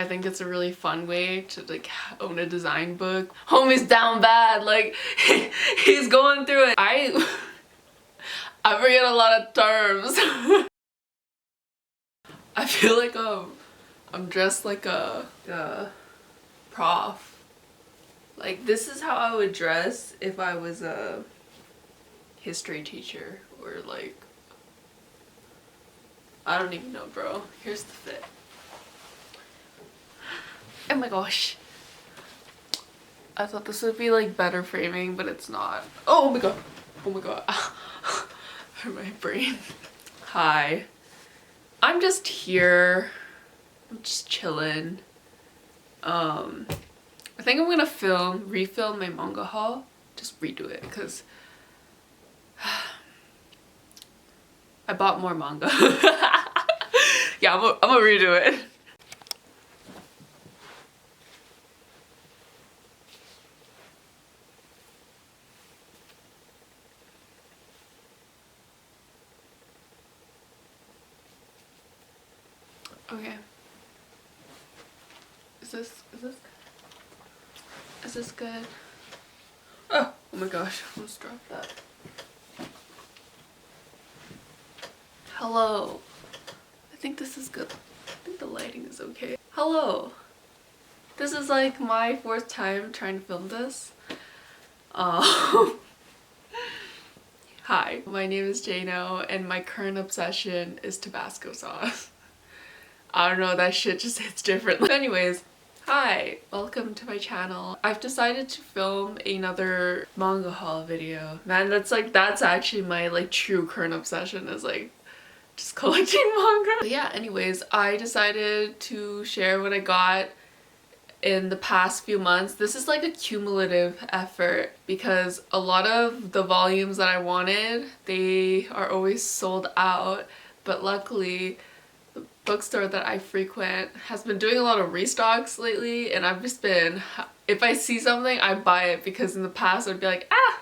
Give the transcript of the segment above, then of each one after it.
I think it's a really fun way to like own a design book. Homie's down bad, like he's going through it. I forget a lot of terms. I feel like I'm dressed like a prof. Like this is how I would dress if I was a history teacher or like, I don't even know, bro. Here's the fit. Oh my gosh. I thought this would be like better framing, but it's not. Oh my god. Oh my god. Hurt my brain. Hi. I'm just here. I'm just chilling. I think I'm gonna refilm my manga haul. Just redo it because I bought more manga. Yeah, I'm gonna redo it. Okay. Is this good? Oh my gosh, I almost dropped that. Hello. I think this is good. I think the lighting is okay. Hello. This is like my 4th time trying to film this. Hi, my name is Jano and my current obsession is Tabasco sauce. I don't know, that shit just hits differently. Anyways, hi, welcome to my channel. I've decided to film another manga haul video. Man, that's actually my like true current obsession is like just collecting manga. But yeah, anyways, I decided to share what I got in the past few months. This is like a cumulative effort because a lot of the volumes that I wanted, they are always sold out, but luckily the bookstore that I frequent has been doing a lot of restocks lately, and I've just been, if I see something I buy it, because in the past I'd be like, ah,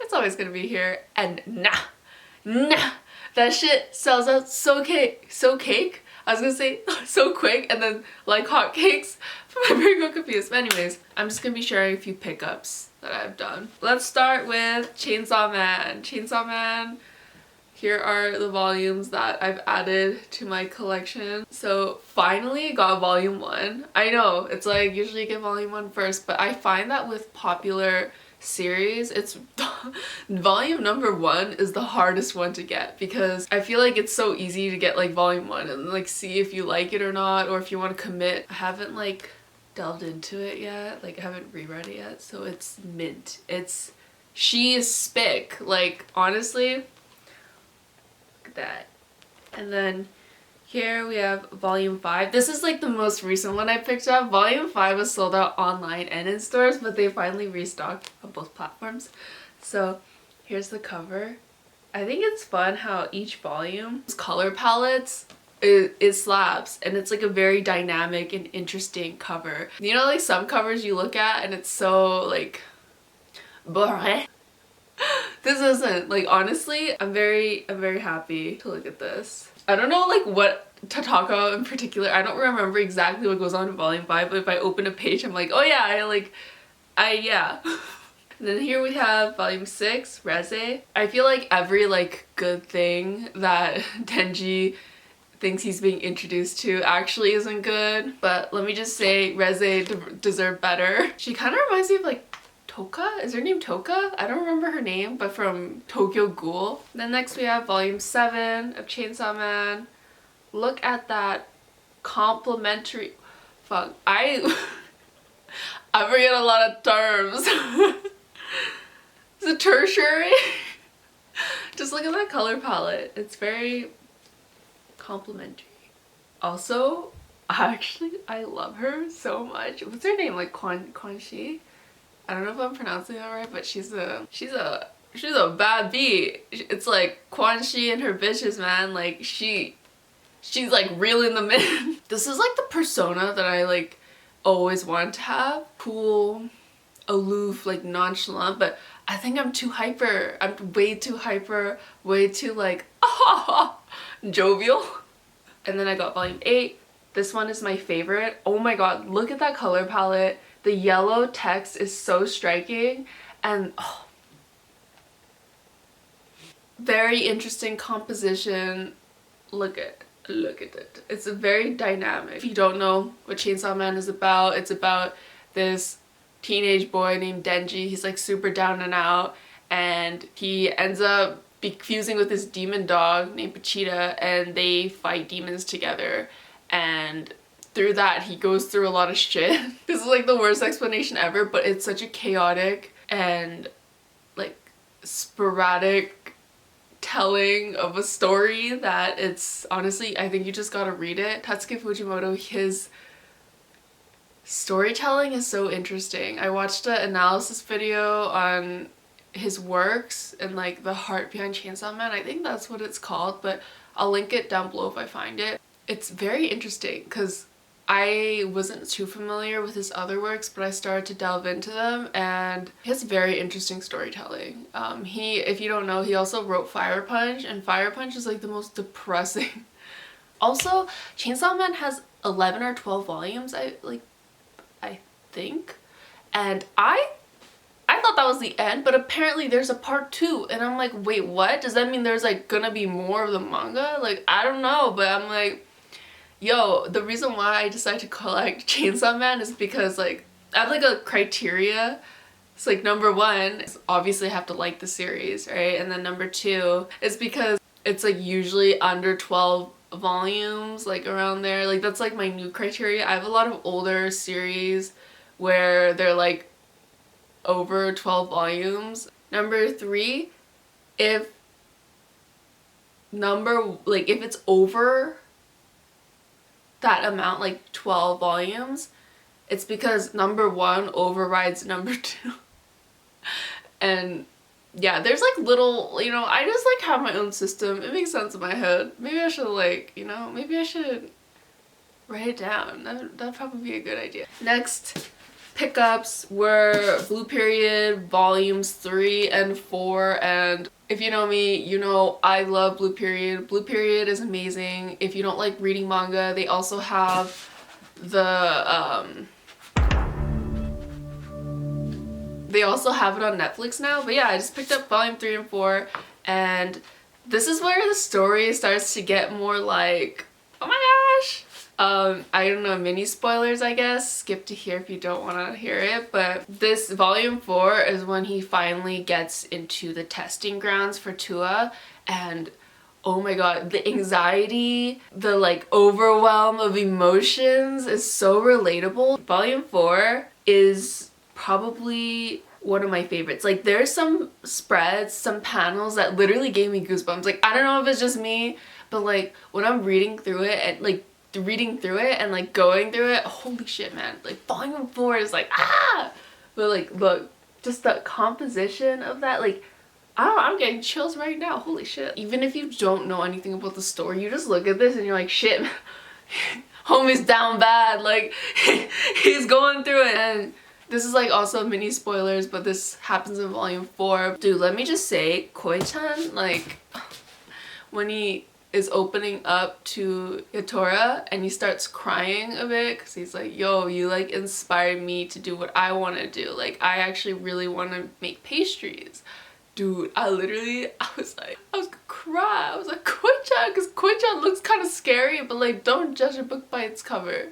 it's always gonna be here, and nah, that shit sells out so cake. I was gonna say so quick and then like hotcakes. I'm very confused. But anyways, I'm just gonna be sharing a few pickups that I've done. Let's start with Chainsaw Man. Chainsaw Man. Here are the volumes that I've added to my collection. So finally got volume 1. I know, it's like usually you get volume 1 first, but I find that with popular series, it's volume number 1 is the hardest one to get because I feel like it's so easy to get like volume 1 and like see if you like it or not, or if you want to commit. I haven't like delved into it yet, like I haven't reread it yet, so it's mint. She is spick, like honestly. That. And then here we have volume 5. This is like the most recent one I picked up. Volume 5 was sold out online and in stores, but they finally restocked on both platforms. So here's the cover. I think it's fun how each volume's color palettes, it slaps, and it's like a very dynamic and interesting cover. You know, like some covers you look at and it's so like boring. This isn't. Like honestly, I'm very happy to look at this. I don't know like what to talk about in particular. I don't remember exactly what goes on in volume 5, but if I open a page I'm like, oh yeah, yeah. And then here we have volume 6, Reze. I feel like every like good thing that Denji thinks he's being introduced to actually isn't good, but let me just say Reze deserved better. She kind of reminds me of like Toka? Is her name Toka? I don't remember her name, but from Tokyo Ghoul. Then next we have volume 7 of Chainsaw Man. Look at that complimentary... Fuck, I forget a lot of terms. It's a tertiary. Just look at that color palette. It's very complimentary. Also, I love her so much. What's her name? Like Quan Shi? I don't know if I'm pronouncing that right, but she's a bad bee. It's like Quan Shi and her bitches, man. Like she's like reeling them in. This is like the persona that I like always wanted to have. Cool, aloof, like nonchalant, but I think I'm too hyper. I'm way too hyper, way too like jovial. And then I got volume 8. This one is my favorite. Oh my god, look at that color palette. The yellow text is so striking, and oh, very interesting composition. Look at it. It's a very dynamic. If you don't know what Chainsaw Man is about, it's about this teenage boy named Denji. He's like super down and out, and he ends up fusing with this demon dog named Pachita, and they fight demons together. And through that, he goes through a lot of shit. This is like the worst explanation ever, but it's such a chaotic and like sporadic telling of a story that it's honestly, I think you just gotta read it. Tatsuki Fujimoto, his storytelling is so interesting. I watched an analysis video on his works and like the heart behind Chainsaw Man. I think that's what it's called, but I'll link it down below if I find it. It's very interesting because I wasn't too familiar with his other works, but I started to delve into them, and he has very interesting storytelling. If you don't know, he also wrote Fire Punch, and Fire Punch is like the most depressing. Also, Chainsaw Man has 11 or 12 volumes, I think, and I thought that was the end, but apparently there's a part 2, and I'm like, wait, what? Does that mean there's like gonna be more of the manga? Like, I don't know, but I'm like, yo, the reason why I decided to collect Chainsaw Man is because like I have like a criteria. It's like number 1 is obviously I have to like the series, right? And then number 2 is because it's like usually under 12 volumes, like around there. Like that's like my new criteria. I have a lot of older series where they're like over 12 volumes. Number 3, if it's over that amount, like 12 volumes, it's because number 1 overrides number 2. And yeah, there's like little, you know, I just like have my own system. It makes sense in my head. Maybe I should like, you know, maybe I should write it down. That'd probably be a good idea. Next pickups were Blue Period volumes 3 and 4, and if you know me, you know I love Blue Period. Blue Period is amazing. If you don't like reading manga, they also have they also have it on Netflix now. But yeah, I just picked up volume 3 and 4, and this is where the story starts to get more like, oh my gosh. I don't know, mini spoilers, I guess. Skip to here if you don't want to hear it. But this volume 4 is when he finally gets into the testing grounds for Tua, and oh my god, the anxiety, the like overwhelm of emotions is so relatable. Volume 4 is probably one of my favorites. Like there's some spreads, some panels that literally gave me goosebumps. Like I don't know if it's just me, but like when I'm reading through it and like going through it, holy shit, man. Like volume 4 is like, ah! But like, look, just the composition of that, like, I don't know, I'm getting chills right now, holy shit. Even if you don't know anything about the story, you just look at this and you're like, shit, homie's down bad, like, he's going through it. And this is like also mini spoilers, but this happens in volume 4. Dude, let me just say, Koi-chan, like, when he is opening up to Yatora and he starts crying a bit because he's like, yo, you like inspired me to do what I want to do. Like I actually really want to make pastries. Dude, I was gonna cry. I was like, Koi-chan, because Koi-chan looks kind of scary, but like don't judge a book by its cover.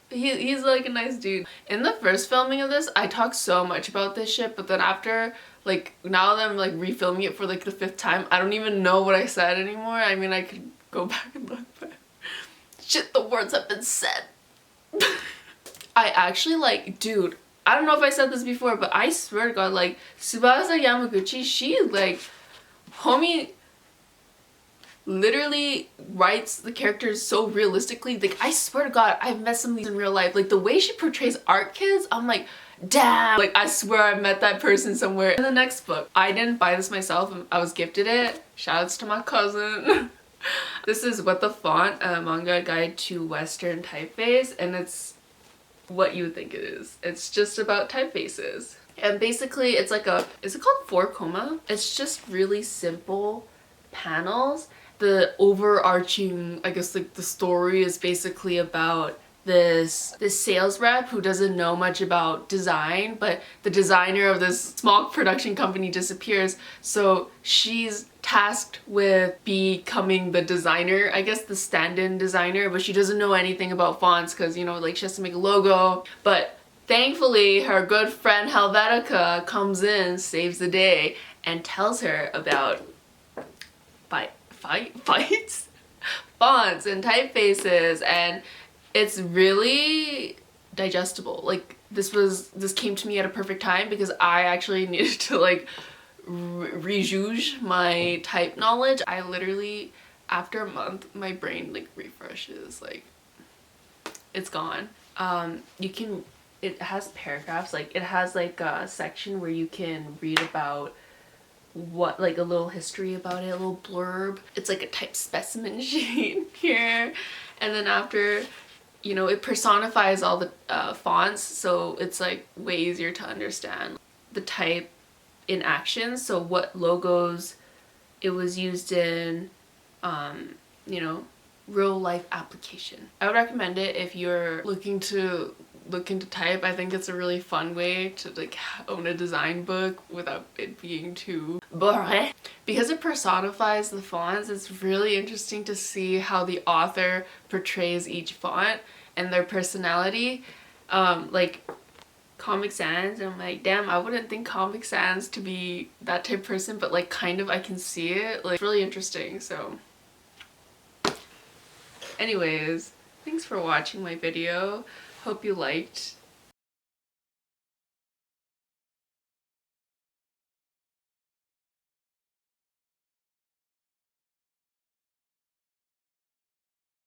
He's like a nice dude. In the first filming of this, I talked so much about this shit, but then after, like, now that I'm like refilming it for like the 5th time, I don't even know what I said anymore. I mean, I could go back and look, but shit, the words have been said. I actually like, dude, I don't know if I said this before, but I swear to God, like, Tsubasa Yamaguchi, she like, homie literally writes the characters so realistically. Like I swear to God, I've met some of these in real life. Like the way she portrays art kids, I'm like, damn, like I swear I met that person somewhere. In the next book, I didn't buy this myself, I was gifted it. Shoutouts to my cousin. This is What the Font, a manga guide to Western typeface, and it's what you would think it is. It's just about typefaces. And basically it's like is it called 4 koma? It's just really simple panels, the overarching, I guess, like the story is basically about this sales rep who doesn't know much about design, but the designer of this small production company disappears, so she's tasked with becoming the designer, I guess the stand-in designer, but she doesn't know anything about fonts because, you know, like she has to make a logo. But thankfully her good friend Helvetica comes in, saves the day, and tells her about fights? Fonts and typefaces, and it's really digestible. Like this came to me at a perfect time because I actually needed to like rejuge my type knowledge. I literally, after a month, my brain like refreshes, like it's gone. It has paragraphs, like it has like a section where you can read about what, like a little history about it, a little blurb. It's like a type specimen sheet here, and then after, you know, it personifies all the fonts, so it's like way easier to understand the type in action, so what logos it was used in, you know, real life application. I would recommend it if you're looking to look into type. I think it's a really fun way to like own a design book without it being too boring. Because it personifies the fonts, it's really interesting to see how the author portrays each font and their personality. Like Comic Sans, and I'm like, damn, I wouldn't think Comic Sans to be that type of person, but like kind of I can see it. Like, it's really interesting. So anyways, thanks for watching my video. Hope you liked